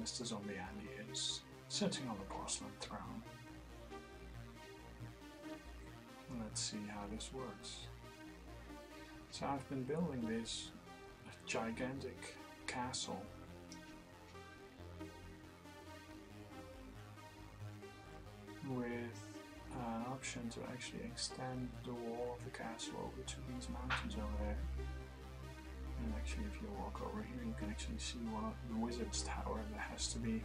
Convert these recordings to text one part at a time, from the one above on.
Mr. Zombie Andy is sitting on the porcelain throne. Let's see how this works. So I've been building this gigantic castle. With an option to actually extend the wall of the castle over to these mountains over there. And actually, if you walk over here, you can actually see one of the wizard's tower that has to be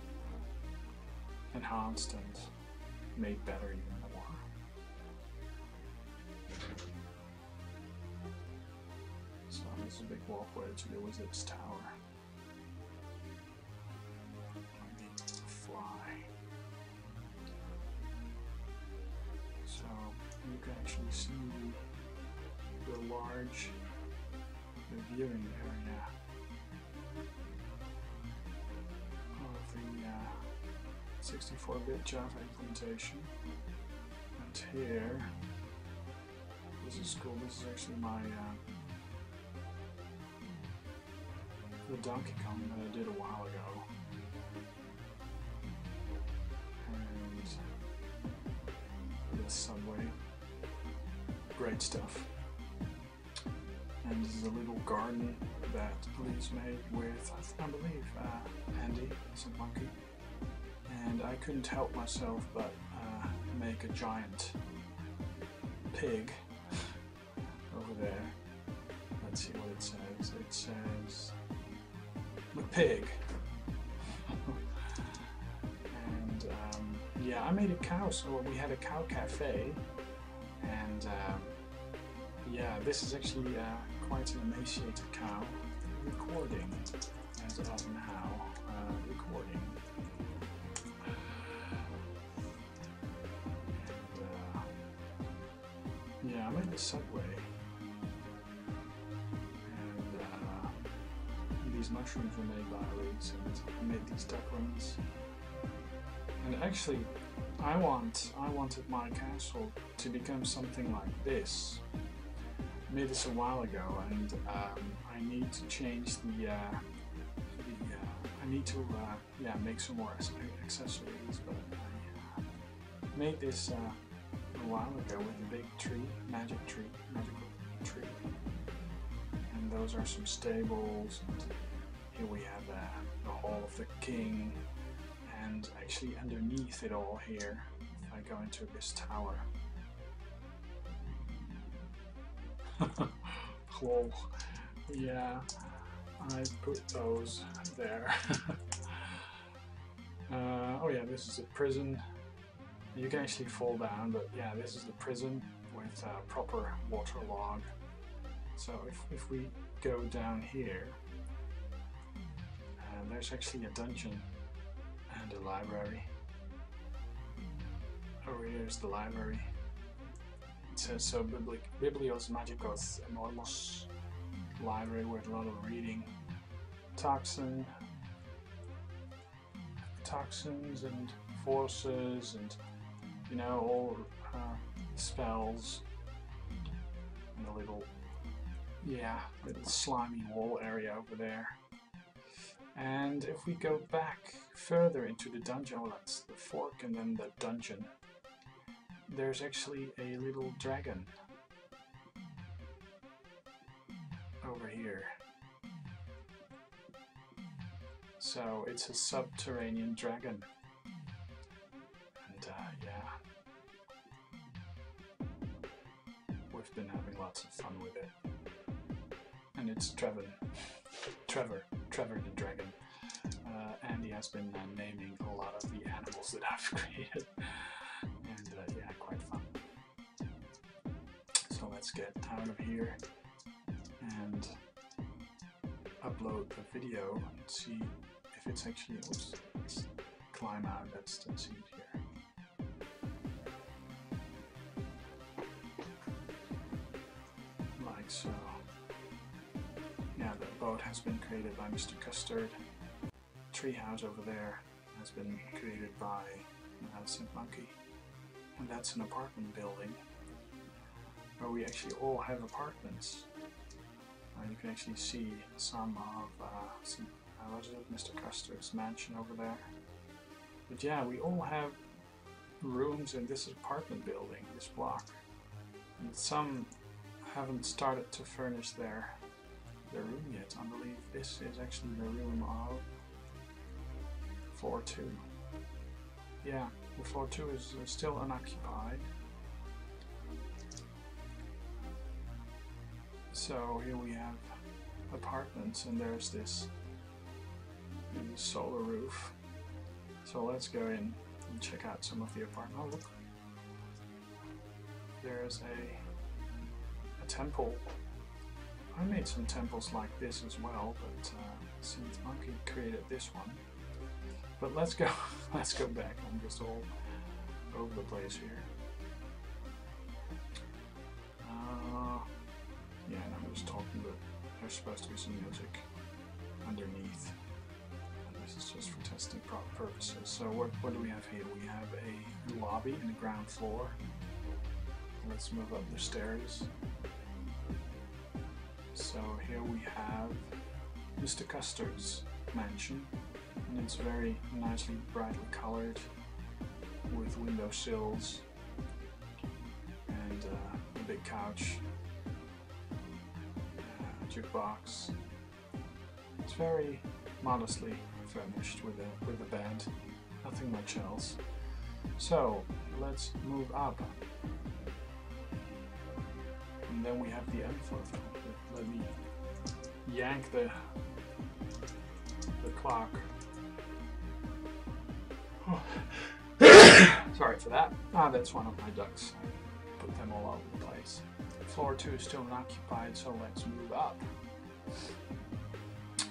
enhanced and made better even more. So this is a big walkway to the wizard's tower. I need to fly. So you can actually see the large viewing area of the 64-bit Java implementation. And here, this is cool. This is actually my the Donkey Kong that I did a while ago. And this subway, great stuff. And this is a little garden that Lee's made with, I believe, Andy, SynthMonkey. And I couldn't help myself but make a giant pig over there. Let's see what it says. It says, the pig. And yeah, I made a cow, so we had a cow cafe. And yeah, this is actually quite an emaciated cow. Recording as of now. Recording. And, yeah, I made the subway. And these mushrooms were made by Elise, and I made these ducklings. And actually, I wanted my castle to become something like this. I made this a while ago, and I need to change the I need to yeah, make some more accessories, but I made this a while ago with a big tree, magical tree, and those are some stables. And here we have the Hall of the King, and actually underneath it all here, if I go into this tower. Lol. Yeah, I put those there. Oh yeah, this is a prison. You can actually fall down, but yeah, this is the prison with proper water log. So if we go down here, there's actually a dungeon and a library. Over here is the library. It says so, Biblios Magicos, enormous library with a lot of reading. Toxins and forces, and you know, all spells, and a little, yeah, little slimy wall area over there. And if we go back further into the dungeon, well, that's the fork and then the dungeon, there's actually a little dragon over here. So it's a subterranean dragon. And yeah, we've been having lots of fun with it. And it's Trevor the dragon. Andy has been naming a lot of the animals that I've created. And yeah, quite fun. So let's get out of here and upload the video and see if it's actually, oops, let's climb out, let's see it here. Like so. Yeah, the boat has been created by Mr. Custard. Treehouse over there has been created by SynthMonkey. And that's an apartment building where we actually all have apartments. You can actually see some of what is it, Mr. Custard's mansion over there. But yeah, we all have rooms in this apartment building, this block. And some haven't started to furnish their room yet. I believe this is actually the room of floor 2. Yeah, the floor 2 is still unoccupied. So here we have apartments, and there's this solar roof. So let's go in and check out some of the apartments. Oh, look. There's a temple. I made some temples like this as well, but SynthMonkey created this one. But let's go back. I'm just all over the place here. Yeah, and I'm just talking, but there's supposed to be some music underneath. And this is just for testing purposes. So what do we have here? We have a lobby in the ground floor. Let's move up the stairs. So here we have Mr. Custard's mansion, and it's very nicely brightly colored with window sills and a big couch, jukebox. It's very modestly furnished with a bed, nothing much else. So let's move up. And then we have the end floor. Let me yank the clock. Oh. Sorry for that. That's one of my ducks. I put them all over the place. Floor 2 is still unoccupied, so let's move up.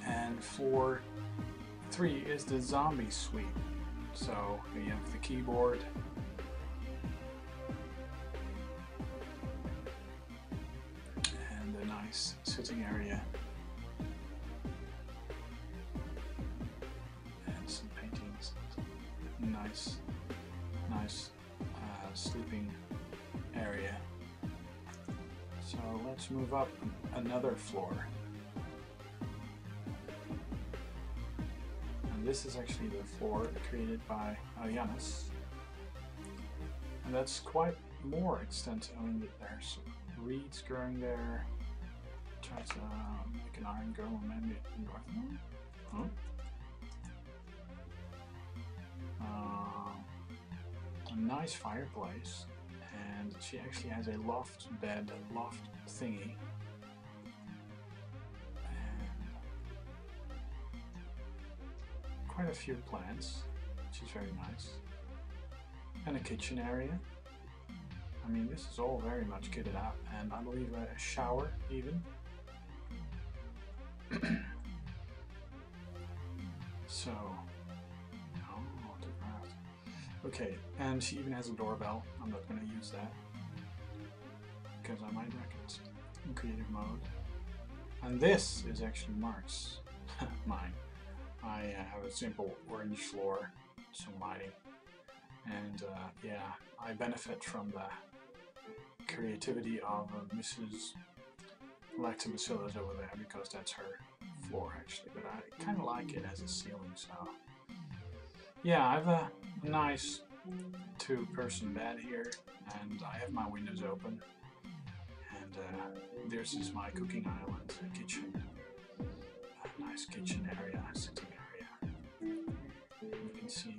And floor 3 is the zombie suite. So we have the keyboard. Sitting area and some paintings. Nice sleeping area. So let's move up another floor, and this is actually the floor created by Alianis, and that's quite more extensive. I mean, there's reeds growing there. Try to make an iron golem maybe north. Huh? A nice fireplace, and she actually has a loft thingy. And quite a few plants, which is very nice. And a kitchen area. I mean, this is all very much kitted out, and I believe a shower even. So, okay, and she even has a doorbell. I'm not going to use that because I might wreck it in creative mode. And this is actually Mark's, mine. I have a simple orange floor, some lighting, and yeah, I benefit from the creativity of Mrs. Lactobacillus over there because that's her floor actually, but I kind of like it as a ceiling. So yeah, I have a nice 2-person bed here, and I have my windows open, and this is my cooking island, kitchen, a nice kitchen area, sitting area. You can see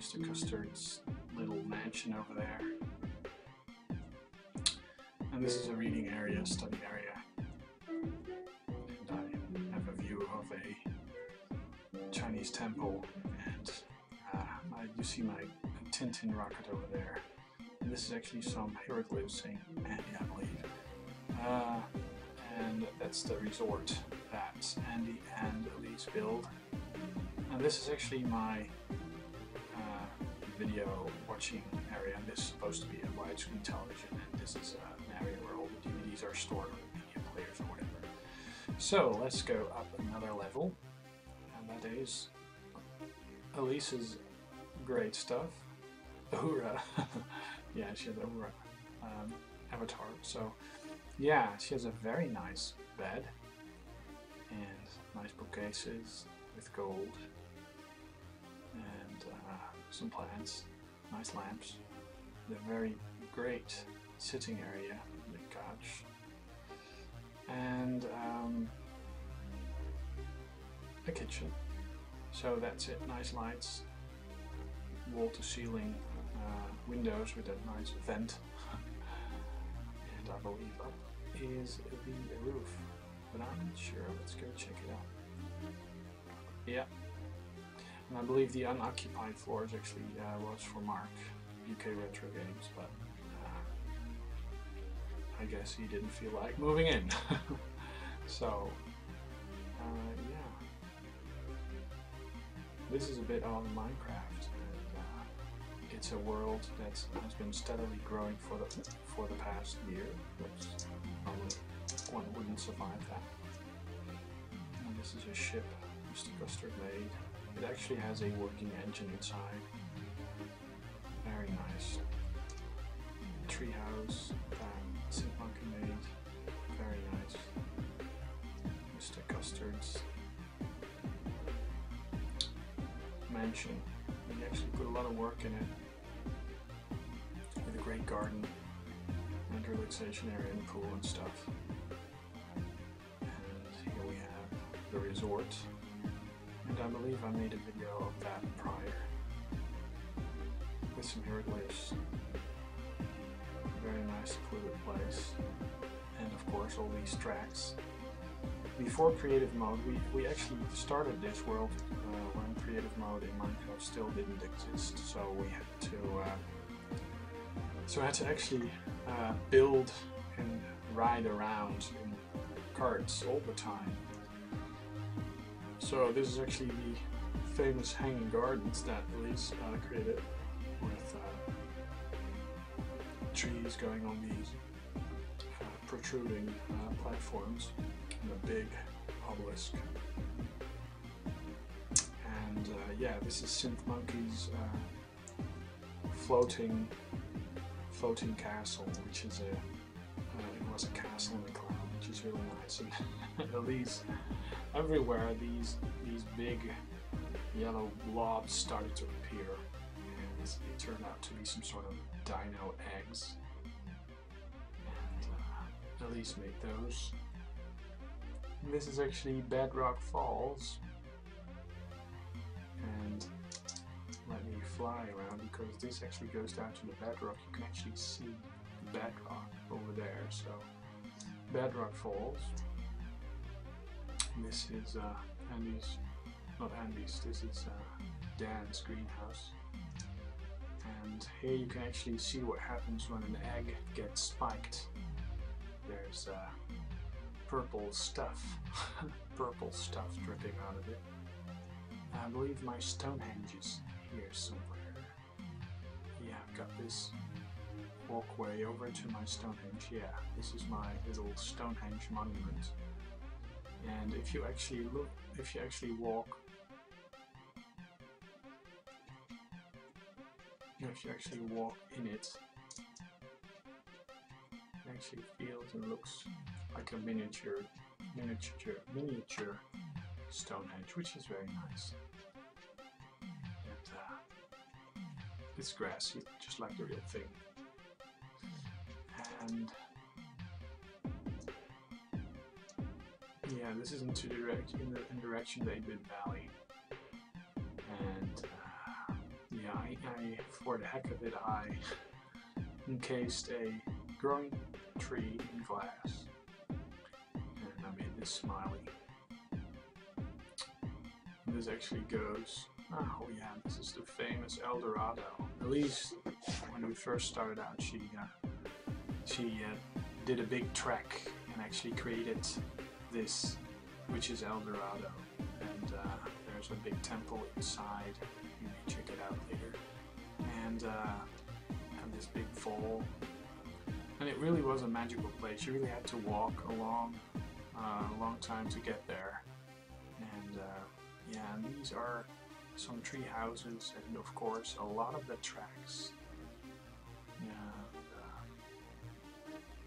Mr. Custard's little mansion over there. And this is a reading area, study area. And I have a view of a Chinese temple, and you see my Tintin rocket over there. And this is actually some hieroglyphs saying Andy, I believe. And that's the resort that Andy and Elise build. And this is actually my video watching area. This is supposed to be a widescreen television, and this is an area where all the DVDs are stored on media players or whatever. So let's go up another level, and that is Elise's great stuff. Uhura. Yeah, she has Uhura avatar. So yeah, she has a very nice bed, and nice bookcases with gold, and some plants, nice lamps, the very great sitting area, the couch, and a kitchen. So that's it, nice lights, wall to ceiling windows with a nice vent, and I believe up is the roof, but I'm not sure. Let's go check it out. Yeah, and I believe the unoccupied floors actually was for Mark, UK Retro Games, but I guess he didn't feel like moving in. So yeah, this is a bit on Minecraft, and it's a world that has been steadily growing for the past year, which probably one wouldn't survive that. And this is a ship Mr. Custard made. It actually has a working engine inside. Very nice. Treehouse that SynthMonkey made. Very nice. Mr. Custard's mansion. He actually put a lot of work in it. With a great garden and relaxation area and pool and stuff. And here we have the resort. And I believe I made a video of that prior. With some hieroglyphs. Very nice fluid place. And of course all these tracks. Before creative mode, we actually started this world when creative mode in Minecraft still didn't exist, so we had to actually build and ride around in carts all the time. So this is actually the famous hanging gardens that Elise created, with trees going on these protruding platforms and a big obelisk. And yeah, this is SynthMonkey's floating castle, which is it was a castle in the cloud, which is really nice. And Elise, everywhere these big yellow blobs started to appear, and they turned out to be some sort of dino eggs. And Elise made those. And this is actually Bedrock Falls. And let me fly around, because this actually goes down to the bedrock. You can actually see the bedrock over there. So Bedrock Falls. And this is Andy's, not Andy's, this is Dan's greenhouse. And here you can actually see what happens when an egg gets spiked. There's purple stuff, purple stuff dripping out of it. I believe my Stonehenge is here somewhere. Yeah, I've got this walkway over to my Stonehenge. Yeah, this is my little Stonehenge monument. And if you actually look, if you actually walk, in it, it actually feels and looks like a miniature Stonehenge, which is very nice. And it's grassy, just like the real thing. And yeah, this is into in direction of 8-bit Valley. And yeah, I for the heck of it, I encased a growing tree in glass, and I made this smiley. And this actually goes, oh yeah, this is the famous El Dorado. At least when we first started out, she did a big trek and actually created this, which is El Dorado. And there's a big temple inside. You may check it out later. And this big fall. And it really was a magical place. You really had to walk along a long time to get there. And yeah, and these are some tree houses, and of course a lot of the tracks.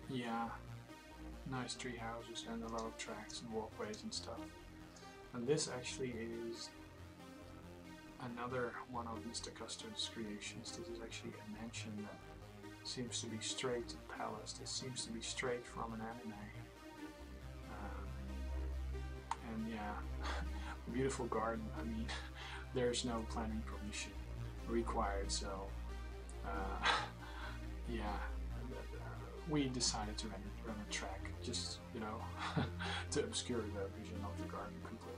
Yeah, nice tree houses and a lot of tracks and walkways and stuff. And this actually is another one of Mr. Custard's creations. This is actually a mansion that seems to be straight, palace that seems to be straight from an anime. And yeah, a beautiful garden. I mean, there's no planning permission required, so yeah, we decided to run a track, just, you know, to obscure the vision of the garden completely.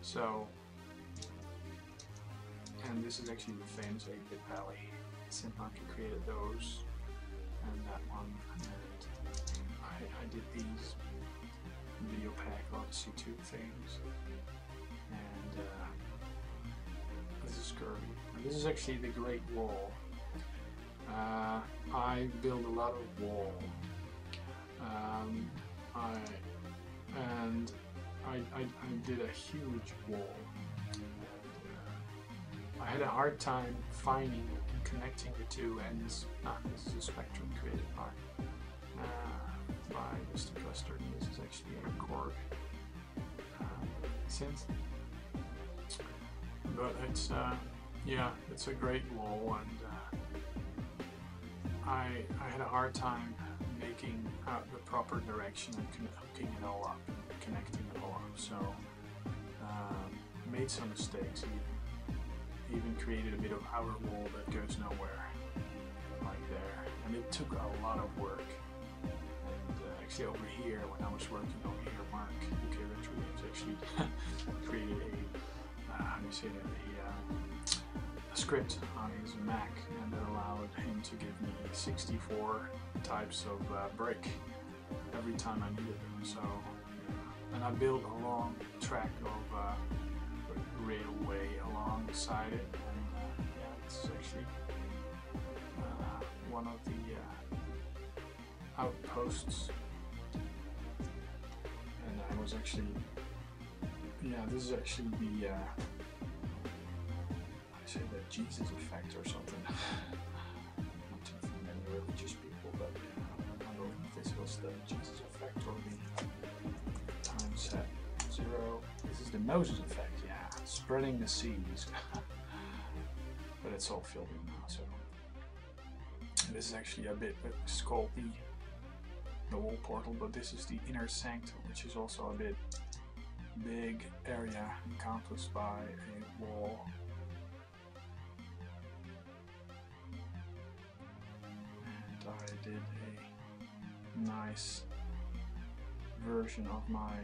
So, and this is actually the famous 8-bit Valley. SynthMonkey created those, and that one, and I did these video pack Odyssey 2 things, and this is Kirby. And this is actually the Great Wall. I build a lot of wall. I did a huge wall. I had a hard time finding and connecting the two ends. This is a Spectrum created by Mr. Custard, and this is actually a Korg synth. But it's yeah, it's a great wall, and I had a hard time making out the proper direction and hooking it all up and connecting it all up. So made some mistakes. Even created a bit of outer wall that goes nowhere, like there, and it took a lot of work. And actually over here, when I was working over here, Mark, UK Retro Games, actually created a, how do you say that, a script on his Mac, and that allowed him to give me 64 types of brick every time I needed them. So, and I built a long track of railway alongside it, and yeah, this is actually one of the outposts, and I was actually, yeah, this is actually the I say the Jesus effect or something. Not too familiar with religious people, but I don't know if this was the Jesus effect or the time set 0. This is the Moses effect, yeah, spreading the seas. But it's all filled in now, so. And this is actually a bit, it's called the wall portal, but this is the inner sanctum, which is also a bit big area encompassed by a wall. And I did a nice version of my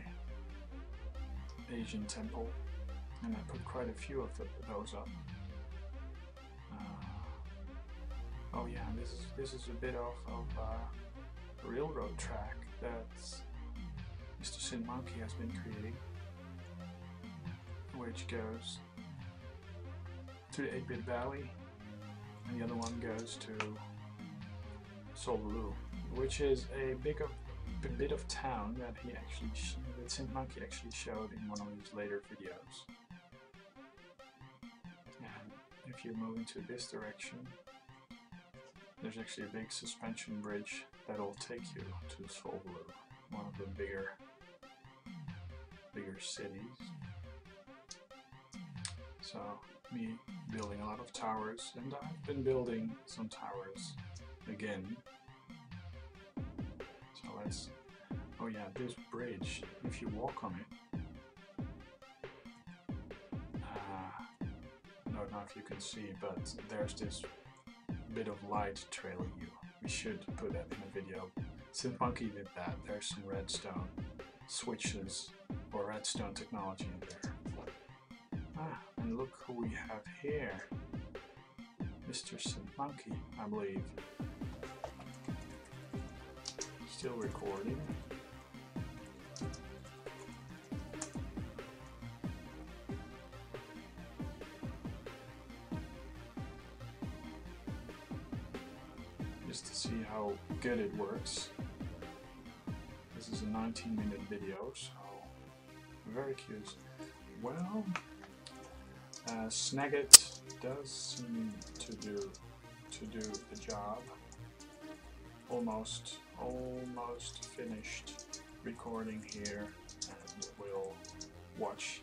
Asian temple, and I put quite a few of those up. Oh yeah, this is a bit of a railroad track that Mr. SynthMonkey has been creating, which goes to the 8-bit Valley, and the other one goes to Solvaloo, which is a bit of town that he actually that SynthMonkey actually showed in one of his later videos. And if you're moving to this direction, there's actually a big suspension bridge that'll take you to Solvaloo, one of the bigger cities. So me building a lot of towers, and I've been building some towers again. So let's, oh yeah, this bridge, if you walk on it, I don't know if you can see, but there's this bit of light trailing you. We should put that in a video. SynthMonkey did that. There's some redstone switches or redstone technology in there. And look who we have here. Mr. SynthMonkey, I believe. Still recording. Just to see how good it works. This is a 19-minute video, so very cute. Well, Snaggit does seem to do the job. Almost finished recording here, and we'll watch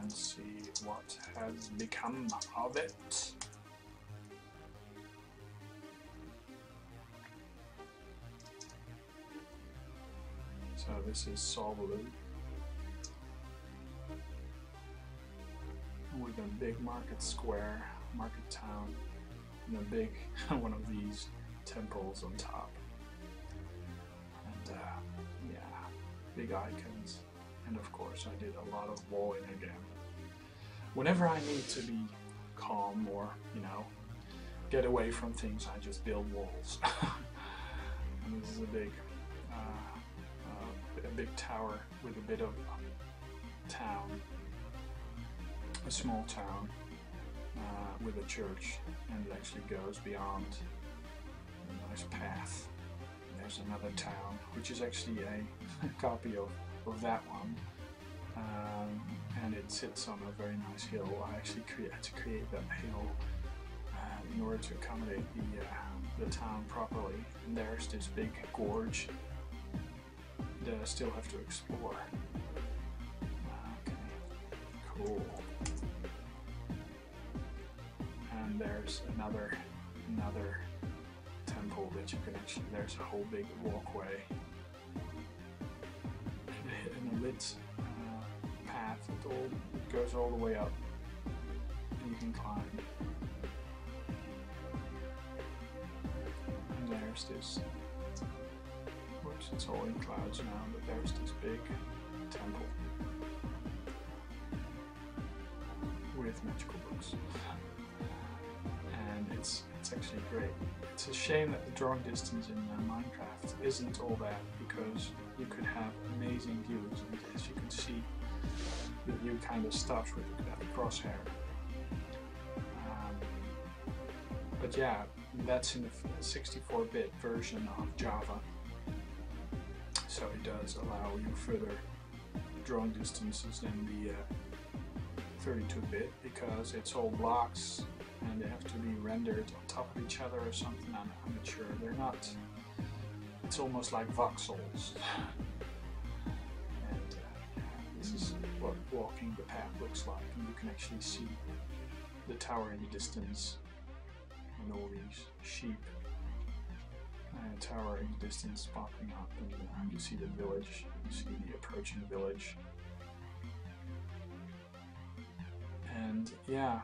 and see what has become of it. So this is Solvaloo with a big market square, market town, and a big one of these temples on top. And yeah, big icons. And of course I did a lot of walling again. Whenever I need to be calm or, you know, get away from things, I just build walls. And this is a big tower with a bit of town, a small town with a church, and it actually goes beyond a nice path. And there's another town, which is actually a copy of that one, and it sits on a very nice hill. I actually had to create that hill in order to accommodate the town properly. And there's this big gorge that I still have to explore. Okay, cool. And there's another temple that you can actually, there's a whole big walkway and a lit path that goes all the way up, and you can climb. And there's this, whoops, it's all in clouds now, but there's this big temple with magical books. And it's actually great. It's a shame that the drawing distance in Minecraft isn't all that, because you could have amazing views, and as you can see, the view kind of stops with the crosshair. But yeah, that's in the 64-bit version of Java, so it does allow you further drawing distances than the 32-bit, because it's all blocks and they have to be rendered on top of each other or something. I'm not sure. They're not. It's almost like voxels. And this is what walking the path looks like, and you can actually see the tower in the distance and all these sheep. Tower in the distance popping up, and you see the village. You see the approaching village. And yeah,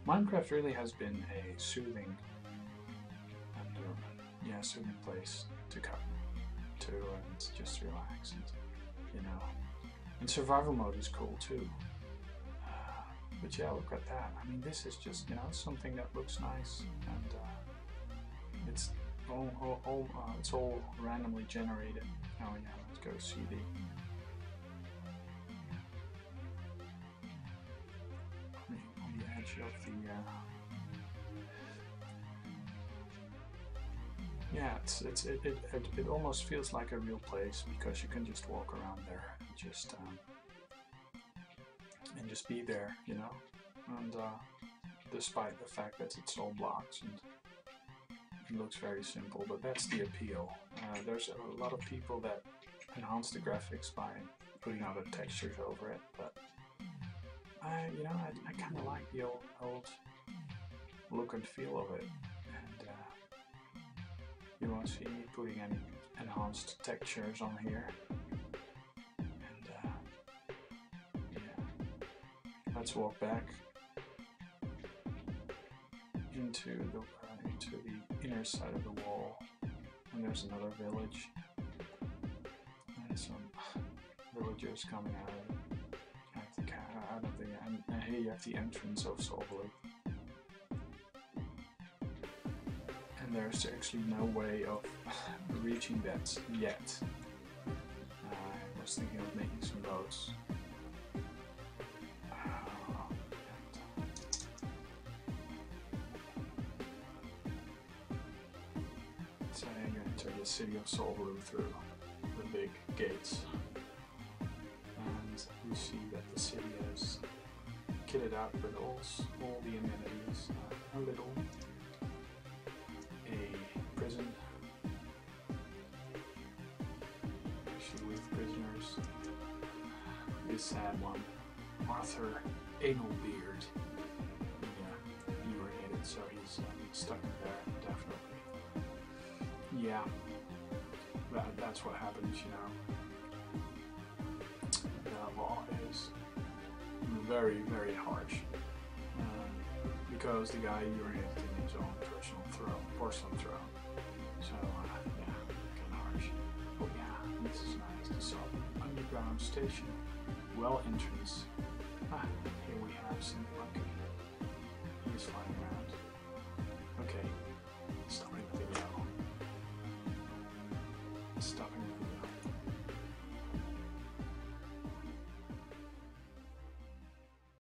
Minecraft really has been a soothing place to come to and just relax, and you know. And survival mode is cool too. But yeah, look at that. I mean, this is just, you know, something that looks nice, and it's all randomly generated. Oh yeah, let's go CD. On the edge of the yeah, it almost feels like a real place, because you can just walk around there and just be there, you know. And despite the fact that it's all blocks and it looks very simple, but that's the appeal. There's a lot of people that enhance the graphics by putting other textures over it, but I kind of like the old look and feel of it. And you won't see me putting any enhanced textures on here. And yeah, let's walk back into the inner side of the wall, and there's another village and some villagers coming out of the and here you have the entrance of Solvaloo. And there's actually no way of reaching that yet. I was thinking of making some boats. So I'm going to enter the city of Solvaloo through the big gates. And you see that the city is kitted out with all the amenities. A prison, actually with prisoners. this sad one. Arthur Engelbeard. Yeah, he urinated, so he's stuck in there, definitely. Yeah, that's what happens, you know. The law is very, very harsh. Because the guy urinated in his own porcelain throne. So, yeah, kind of harsh. But yeah, this is nice. The sub underground station. Well entrance. Here we have SynthMonkey.